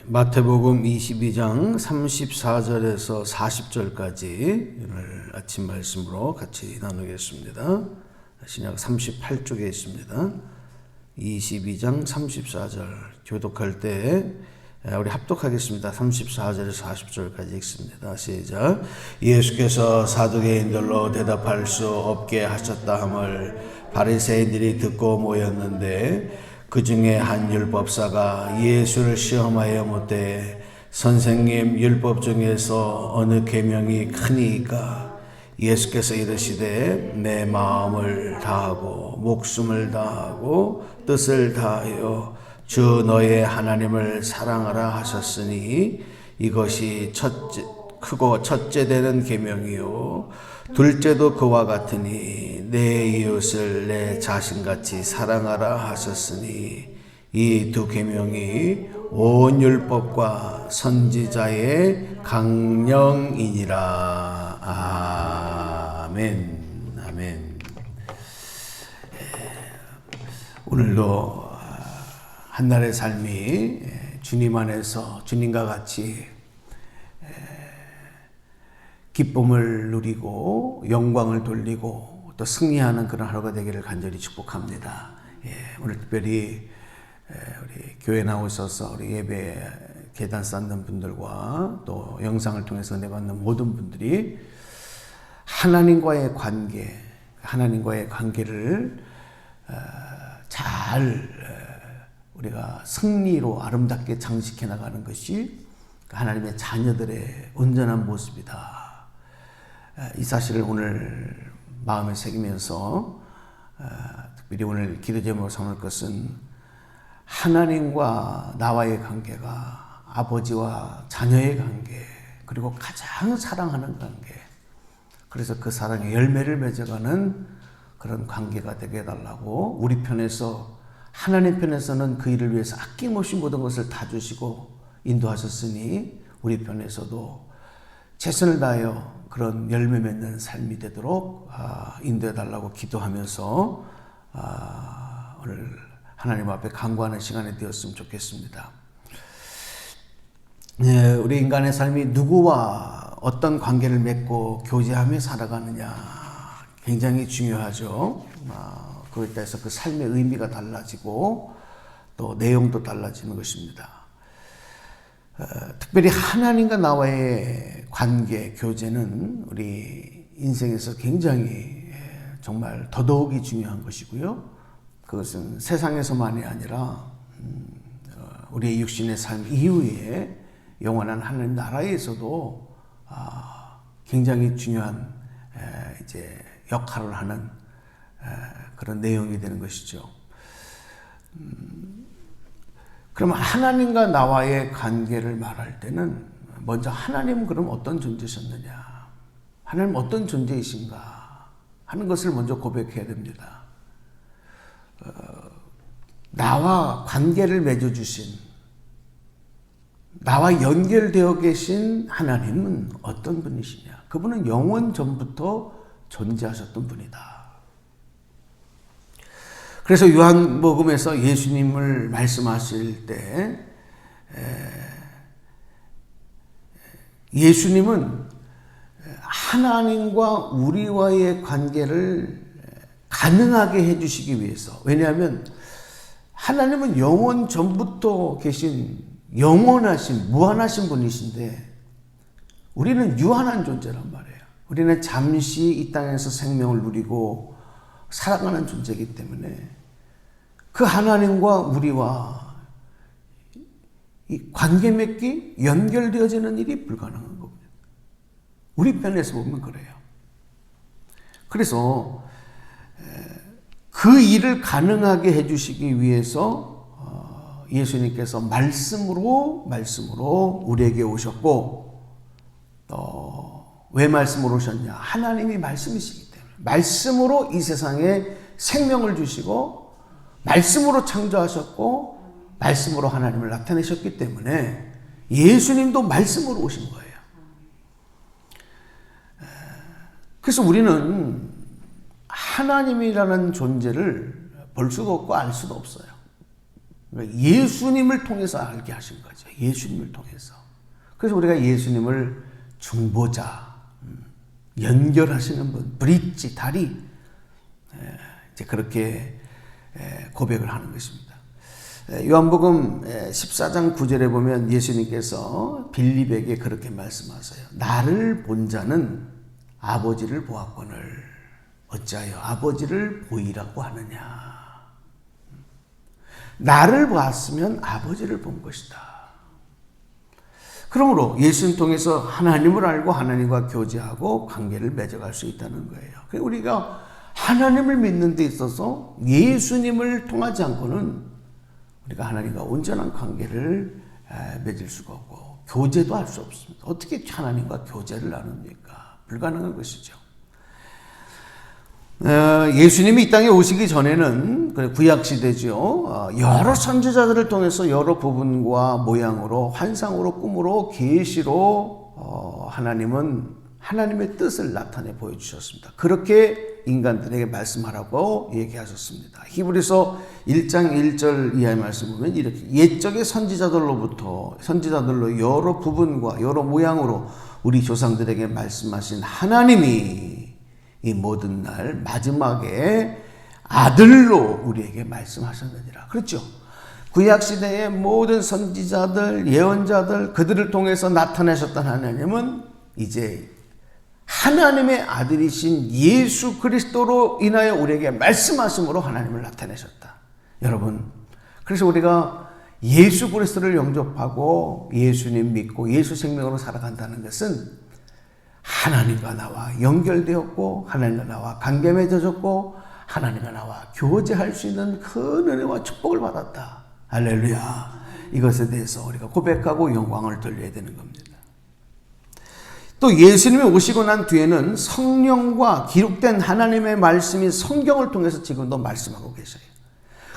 마태복음 22장 34절에서 40절까지 오늘 아침 말씀으로 같이 나누겠습니다. 신약 38쪽에 있습니다. 22장 34절 교독할 때 우리 합독하겠습니다. 34절에서 40절까지 읽습니다. 시작. 예수께서 사두개인들로 대답할 수 없게 하셨다 함을 바리새인들이 듣고 모였는데 그 중에 한 율법사가 예수를 시험하여 묻되 선생님, 율법 중에서 어느 계명이 크니이까? 예수께서 이르시되 내 마음을 다하고 목숨을 다하고 뜻을 다하여 주 너의 하나님을 사랑하라 하셨으니 이것이 크고 첫째 되는 계명이요 둘째도 그와 같으니 내 이웃을 내 자신같이 사랑하라 하셨으니 이 두 계명이 온 율법과 선지자의 강령이니라. 아멘. 아멘. 오늘도 한날의 삶이 주님 안에서 주님과 같이 기쁨을 누리고 영광을 돌리고 또 승리하는 그런 하루가 되기를 간절히 축복합니다. 오늘 특별히 우리 교회 나오셔서 우리 예배 계단 쌓는 분들과 또 영상을 통해서 은혜 받는 모든 분들이 하나님과의 관계를 잘 우리가 승리로 아름답게 장식해 나가는 것이 하나님의 자녀들의 온전한 모습이다. 이 사실을 오늘 마음에 새기면서 특별히 오늘 기도 제목으로 삼을 것은 하나님과 나와의 관계가 아버지와 자녀의 관계 그리고 가장 사랑하는 관계, 그래서 그 사랑의 열매를 맺어가는 그런 관계가 되게 해달라고, 우리 편에서 하나님 편에서는 그 일을 위해서 아낌없이 모든 것을 다 주시고 인도하셨으니 우리 편에서도 최선을 다하여 그런 열매 맺는 삶이 되도록 인도해달라고 기도하면서 오늘 하나님 앞에 간구하는 시간이 되었으면 좋겠습니다. 우리 인간의 삶이 누구와 어떤 관계를 맺고 교제하며 살아가느냐 굉장히 중요하죠. 그에 따라서 그 삶의 의미가 달라지고 또 내용도 달라지는 것입니다. 특별히 하나님과 나와의 관계, 교제는 우리 인생에서 굉장히 정말 더더욱이 중요한 것이고요. 그것은 세상에서만이 아니라 우리의 육신의 삶 이후에 영원한 하나님 나라에서도 굉장히 중요한 이제 역할을 하는 그런 내용이 되는 것이죠. 그러면 하나님과 나와의 관계를 말할 때는 먼저 하나님은 그럼 어떤 존재셨느냐, 하나님 어떤 존재이신가 하는 것을 먼저 고백해야 됩니다. 나와 관계를 맺어주신, 나와 연결되어 계신 하나님은 어떤 분이시냐? 그분은 영원 전부터 존재하셨던 분이다. 그래서 요한복음에서 예수님을 말씀하실 때 예수님은 하나님과 우리와의 관계를 가능하게 해주시기 위해서, 왜냐하면 하나님은 영원 전부터 계신 영원하신 무한하신 분이신데 우리는 유한한 존재란 말이에요. 우리는 잠시 이 땅에서 생명을 누리고 살아가는 존재이기 때문에 그 하나님과 우리와 이 관계 맺기, 연결되어지는 일이 불가능한 겁니다. 우리 편에서 보면 그래요. 그래서 그 일을 가능하게 해주시기 위해서 예수님께서 말씀으로 우리에게 오셨고, 또 왜 말씀으로 오셨냐? 하나님이 말씀이시기 때문에 말씀으로 이 세상에 생명을 주시고 말씀으로 창조하셨고 말씀으로 하나님을 나타내셨기 때문에 예수님도 말씀으로 오신 거예요. 그래서 우리는 하나님이라는 존재를 볼 수도 없고 알 수도 없어요. 그러니까 예수님을 통해서 알게 하신 거죠. 예수님을 통해서. 그래서 우리가 예수님을 중보자, 연결하시는 분, 브릿지, 다리, 이제 그렇게 고백을 하는 것입니다. 요한복음 14장 9절에 보면 예수님께서 빌립에게 그렇게 말씀하세요. 나를 본 자는 아버지를 보았거늘 어찌하여 아버지를 보이라고 하느냐. 나를 보았으면 아버지를 본 것이다. 그러므로 예수님 통해서 하나님을 알고 하나님과 교제하고 관계를 맺어갈 수 있다는 거예요. 우리가 하나님을 믿는 데 있어서 예수님을 통하지 않고는 우리가 하나님과 온전한 관계를 맺을 수가 없고 교제도 할 수 없습니다. 어떻게 하나님과 교제를 나눕니까? 불가능한 것이죠. 예수님이 이 땅에 오시기 전에는 구약시대죠. 여러 선지자들을 통해서 여러 부분과 모양으로 환상으로 꿈으로 계시로 하나님은 하나님의 뜻을 나타내 보여주셨습니다. 그렇게 인간들에게 말씀하라고 얘기하셨습니다. 히브리서 1장 1절 이하의 말씀 보면 이렇게 옛적의 선지자들로 여러 부분과 여러 모양으로 우리 조상들에게 말씀하신 하나님이 이 모든 날 마지막에 아들로 우리에게 말씀하셨느니라. 그렇죠? 구약시대의 모든 선지자들, 예언자들, 그들을 통해서 나타내셨던 하나님은 이제 하나님의 아들이신 예수 그리스도로 인하여 우리에게 말씀하심으로 하나님을 나타내셨다. 여러분, 그래서 우리가 예수 그리스도를 영접하고 예수님 믿고 예수 생명으로 살아간다는 것은 하나님과 나와 연결되었고 하나님과 나와 관계 맺어졌고 하나님과 나와 교제할 수 있는 큰 은혜와 축복을 받았다. 할렐루야. 이것에 대해서 우리가 고백하고 영광을 돌려야 되는 겁니다. 또 예수님이 오시고 난 뒤에는 성령과 기록된 하나님의 말씀이 성경을 통해서 지금도 말씀하고 계셔요.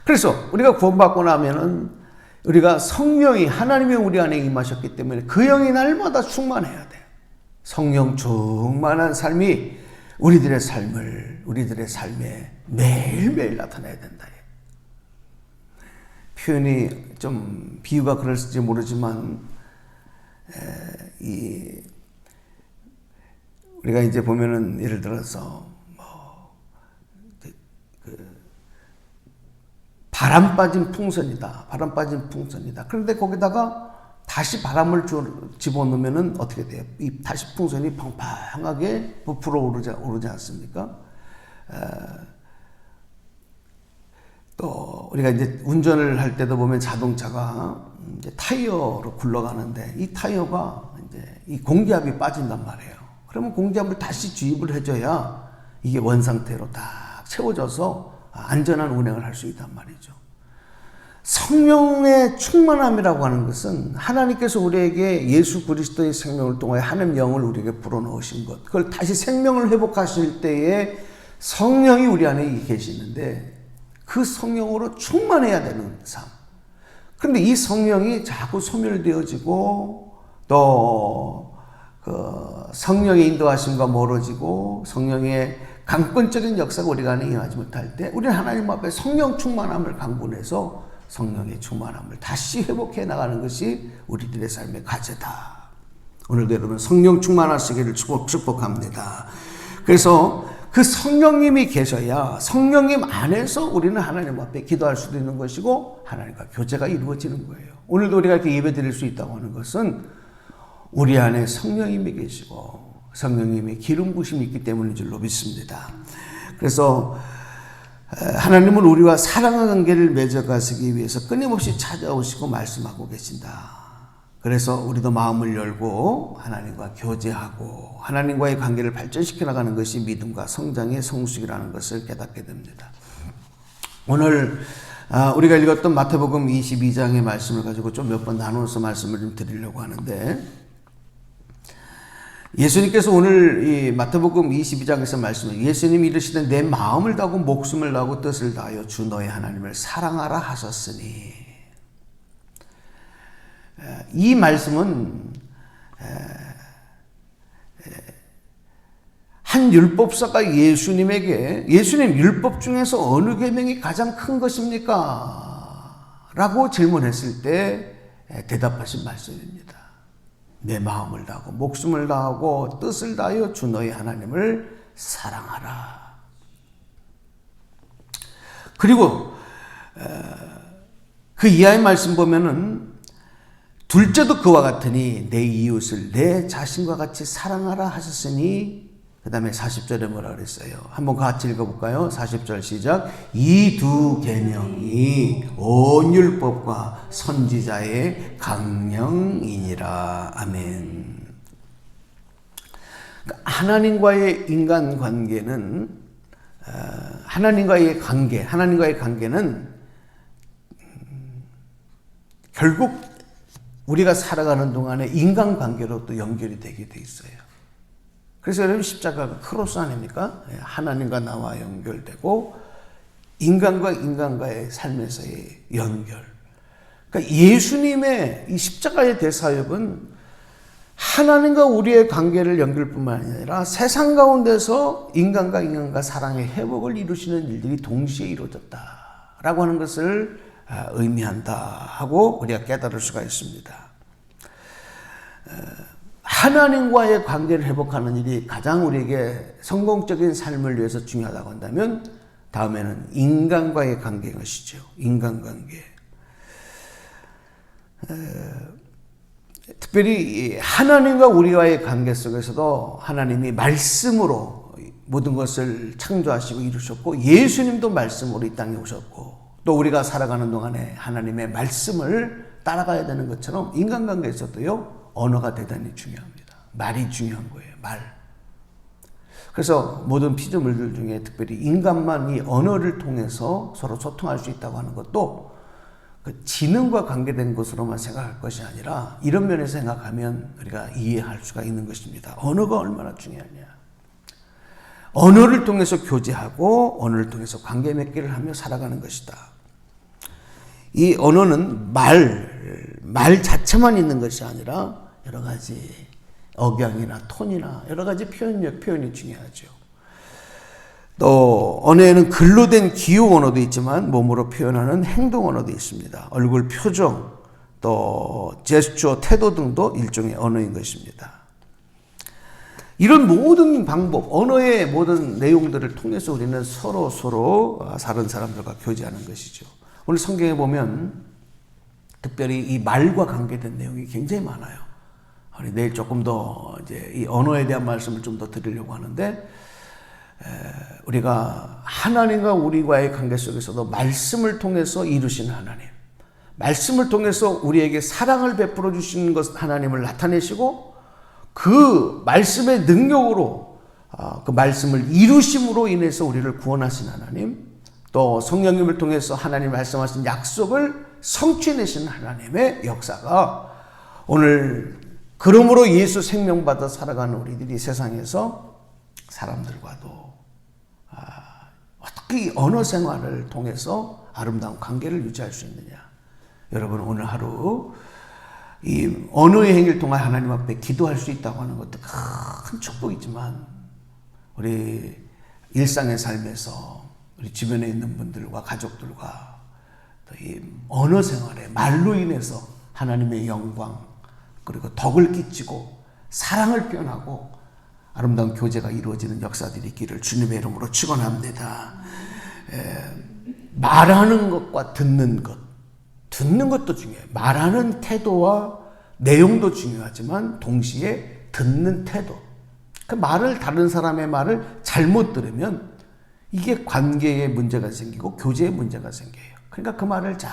그래서 우리가 구원받고 나면은 우리가 성령이 하나님이 우리 안에 임하셨기 때문에 그 영이 날마다 충만해야 돼요. 성령 충만한 삶이 우리들의 삶에 매일매일 나타나야 된다. 표현이 좀 비유가 그럴지 모르지만 우리가 이제 보면은 예를 들어서 바람 빠진 풍선이다. 그런데 거기다가 다시 바람을 집어넣으면은 어떻게 돼요? 이 다시 풍선이 팡팡하게 부풀어 오르지 않습니까? 또 우리가 이제 운전을 할 때도 보면 자동차가 이제 타이어로 굴러가는데 이 타이어가 이제 이 공기압이 빠진단 말이에요. 그러면 공기압을 다시 주입을 해줘야 이게 원상태로 딱 채워져서 안전한 운행을 할 수 있단 말이죠. 성령의 충만함이라고 하는 것은 하나님께서 우리에게 예수 그리스도의 생명을 통하여 하나님 영을 우리에게 불어넣으신 것, 그걸 다시 생명을 회복하실 때에 성령이 우리 안에 계시는데 그 성령으로 충만해야 되는 삶. 그런데 이 성령이 자꾸 소멸되어지고 또 성령의 인도하심과 멀어지고 성령의 강권적인 역사가 우리 안에 임하지 못할 때 우리는 하나님 앞에 성령 충만함을 강구해서 성령의 충만함을 다시 회복해 나가는 것이 우리들의 삶의 과제다. 오늘도 여러분 성령 충만하시기를 축복합니다. 그래서 그 성령님이 계셔야 성령님 안에서 우리는 하나님 앞에 기도할 수도 있는 것이고 하나님과 교제가 이루어지는 거예요. 오늘도 우리가 이렇게 예배 드릴 수 있다고 하는 것은 우리 안에 성령님이 계시고 성령님의 기름 부심이 있기 때문인 줄로 믿습니다. 그래서 하나님은 우리와 사랑의 관계를 맺어가시기 위해서 끊임없이 찾아오시고 말씀하고 계신다. 그래서 우리도 마음을 열고 하나님과 교제하고 하나님과의 관계를 발전시켜 나가는 것이 믿음과 성장의 성숙이라는 것을 깨닫게 됩니다. 오늘 우리가 읽었던 마태복음 22장의 말씀을 가지고 좀 몇 번 나누어서 말씀을 좀 드리려고 하는데, 예수님께서 오늘 이 마태복음 22장에서 말씀을 예수님이 이르시되 내 마음을 다하고 목숨을 다하고 뜻을 다하여 주 너의 하나님을 사랑하라 하셨으니, 이 말씀은 한 율법사가 예수님에게 예수님 율법 중에서 어느 계명이 가장 큰 것입니까? 라고 질문했을 때 대답하신 말씀입니다. 내 마음을 다하고 목숨을 다하고 뜻을 다하여 주 너희 하나님을 사랑하라. 그리고 그 이하의 말씀 보면은 둘째도 그와 같으니 내 이웃을 내 자신과 같이 사랑하라 하셨으니 그 다음에 40절에 뭐라 그랬어요? 한번 같이 읽어볼까요? 40절 시작. 이 두 계명이 온 율법과 선지자의 강령이니라. 아멘. 하나님과의 인간관계는 하나님과의 관계는 결국 우리가 살아가는 동안에 인간관계로 또 연결이 되게 돼 있어요. 그래서 여러분 십자가가 크로스 아닙니까? 하나님과 나와 연결되고 인간과 인간과의 삶에서의 연결. 그러니까 예수님의 이 십자가의 대사역은 하나님과 우리의 관계를 연결뿐만 아니라 세상 가운데서 인간과 인간과 사랑의 회복을 이루시는 일들이 동시에 이루어졌다라고 하는 것을 의미한다 하고 우리가 깨달을 수가 있습니다. 하나님과의 관계를 회복하는 일이 가장 우리에게 성공적인 삶을 위해서 중요하다고 한다면 다음에는 인간과의 관계인 것이죠. 인간관계. 특별히 하나님과 우리와의 관계 속에서도 하나님이 말씀으로 모든 것을 창조하시고 이루셨고 예수님도 말씀으로 이 땅에 오셨고 또 우리가 살아가는 동안에 하나님의 말씀을 따라가야 되는 것처럼 인간관계에서도요. 언어가 대단히 중요합니다. 말이 중요한 거예요. 말. 그래서 모든 피조물들 중에 특별히 인간만 이 언어를 통해서 서로 소통할 수 있다고 하는 것도 그 지능과 관계된 것으로만 생각할 것이 아니라 이런 면에서 생각하면 우리가 이해할 수가 있는 것입니다. 언어가 얼마나 중요하냐. 언어를 통해서 교제하고 언어를 통해서 관계 맺기를 하며 살아가는 것이다. 이 언어는 말 자체만 있는 것이 아니라 여러 가지 억양이나 톤이나 여러 가지 표현이 중요하죠. 또 언어에는 글로 된 기호 언어도 있지만 몸으로 표현하는 행동 언어도 있습니다. 얼굴 표정, 또 제스처, 태도 등도 일종의 언어인 것입니다. 이런 모든 방법, 언어의 모든 내용들을 통해서 우리는 서로 다른 사람들과 교제하는 것이죠. 오늘 성경에 보면 특별히 이 말과 관계된 내용이 굉장히 많아요. 우리 내일 조금 더 이제 이 언어에 대한 말씀을 좀 더 드리려고 하는데 우리가 하나님과 우리와의 관계 속에서도 말씀을 통해서 이루시는 하나님, 말씀을 통해서 우리에게 사랑을 베풀어 주시는 것 하나님을 나타내시고 그 말씀의 능력으로 그 말씀을 이루심으로 인해서 우리를 구원하신 하나님, 또 성령님을 통해서 하나님 말씀하신 약속을 성취해내시는 하나님의 역사가 오늘 그러므로 예수 생명받아 살아가는 우리들이 세상에서 사람들과도 어떻게 언어 생활을 통해서 아름다운 관계를 유지할 수 있느냐. 여러분 오늘 하루 이 언어의 행위를 통해 하나님 앞에 기도할 수 있다고 하는 것도 큰 축복이지만 우리 일상의 삶에서 우리 주변에 있는 분들과 가족들과 또 이 언어 생활에 말로 인해서 하나님의 영광 그리고 덕을 끼치고 사랑을 표현하고 아름다운 교제가 이루어지는 역사들이 있기를 주님의 이름으로 축원합니다. 말하는 것과 듣는 것도 중요해요. 말하는 태도와 내용도 중요하지만 동시에 듣는 태도. 그 말을 다른 사람의 말을 잘못 들으면 이게 관계에 문제가 생기고 교제에 문제가 생겨요. 그러니까 그 말을 잘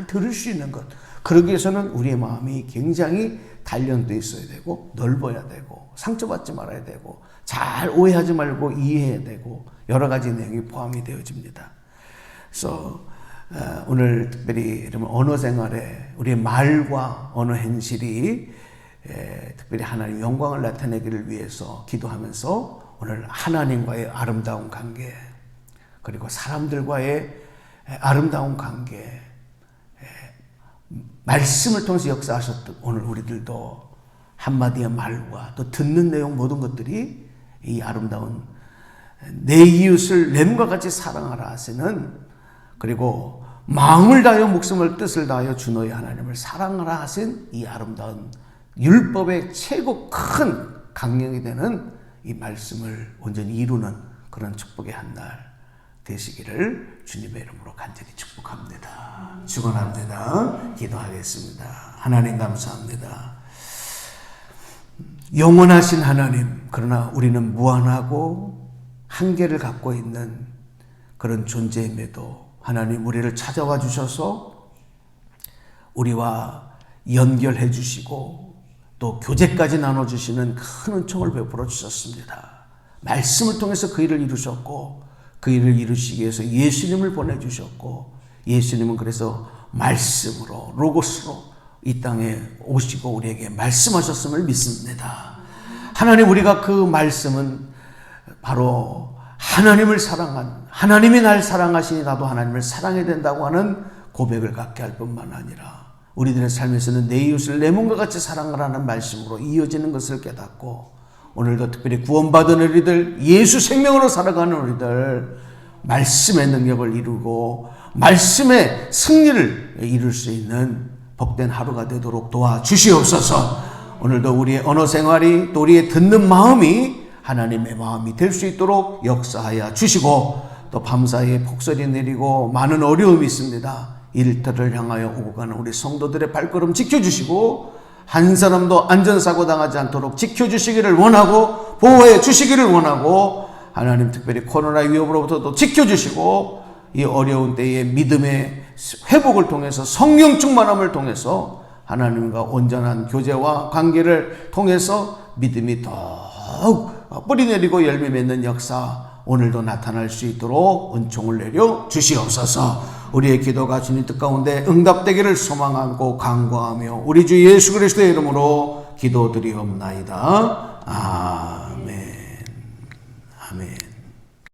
들을 수 있는 것. 그러기 위해서는 우리의 마음이 굉장히 단련되어 있어야 되고 넓어야 되고 상처받지 말아야 되고 잘 오해하지 말고 이해해야 되고 여러 가지 내용이 포함이 되어집니다. 그래서 오늘 특별히 언어 생활에 우리의 말과 언어 행실이 특별히 하나님 영광을 나타내기를 위해서 기도하면서 오늘 하나님과의 아름다운 관계 그리고 사람들과의 아름다운 관계 말씀을 통해서 역사하셨던 오늘 우리들도 한마디의 말과 또 듣는 내용 모든 것들이 이 아름다운 내 이웃을 렘과 같이 사랑하라 하시는 그리고 마음을 다하여 목숨을 뜻을 다하여 주 너희 하나님을 사랑하라 하신 이 아름다운 율법의 최고 큰 강령이 되는 이 말씀을 온전히 이루는 그런 축복의 한 날 되시기를 주님의 이름으로 간절히 축복합니다. 축원합니다. 기도하겠습니다. 하나님 감사합니다. 영원하신 하나님, 그러나 우리는 무한하고 한계를 갖고 있는 그런 존재임에도 하나님 우리를 찾아와 주셔서 우리와 연결해 주시고 또 교제까지 나눠주시는 큰 은총을 베풀어 주셨습니다. 말씀을 통해서 그 일을 이루셨고 그 일을 이루시기 위해서 예수님을 보내주셨고 예수님은 그래서 말씀으로 로고스로 이 땅에 오시고 우리에게 말씀하셨음을 믿습니다. 하나님, 우리가 그 말씀은 바로 하나님을 사랑한, 하나님이 날 사랑하시니 나도 하나님을 사랑해야 된다고 하는 고백을 갖게 할 뿐만 아니라 우리들의 삶에서는 내 이웃을 내 몸과 같이 사랑하라는 말씀으로 이어지는 것을 깨닫고 오늘도 특별히 구원받은 우리들, 예수 생명으로 살아가는 우리들, 말씀의 능력을 이루고 말씀의 승리를 이룰 수 있는 복된 하루가 되도록 도와주시옵소서. 오늘도 우리의 언어 생활이 또 우리의 듣는 마음이 하나님의 마음이 될 수 있도록 역사하여 주시고 또 밤사이에 폭설이 내리고 많은 어려움이 있습니다. 일터를 향하여 오고 가는 우리 성도들의 발걸음 지켜주시고 한 사람도 안전사고 당하지 않도록 지켜주시기를 원하고 보호해 주시기를 원하고 하나님 특별히 코로나 위협으로부터도 지켜주시고 이 어려운 때에 믿음의 회복을 통해서 성령 충만함을 통해서 하나님과 온전한 교제와 관계를 통해서 믿음이 더욱 뿌리 내리고 열매 맺는 역사 오늘도 나타날 수 있도록 은총을 내려 주시옵소서. 우리의 기도가 주님 뜻 가운데 응답되기를 소망하고 간구하며 우리 주 예수 그리스도의 이름으로 기도드리옵나이다. 아멘.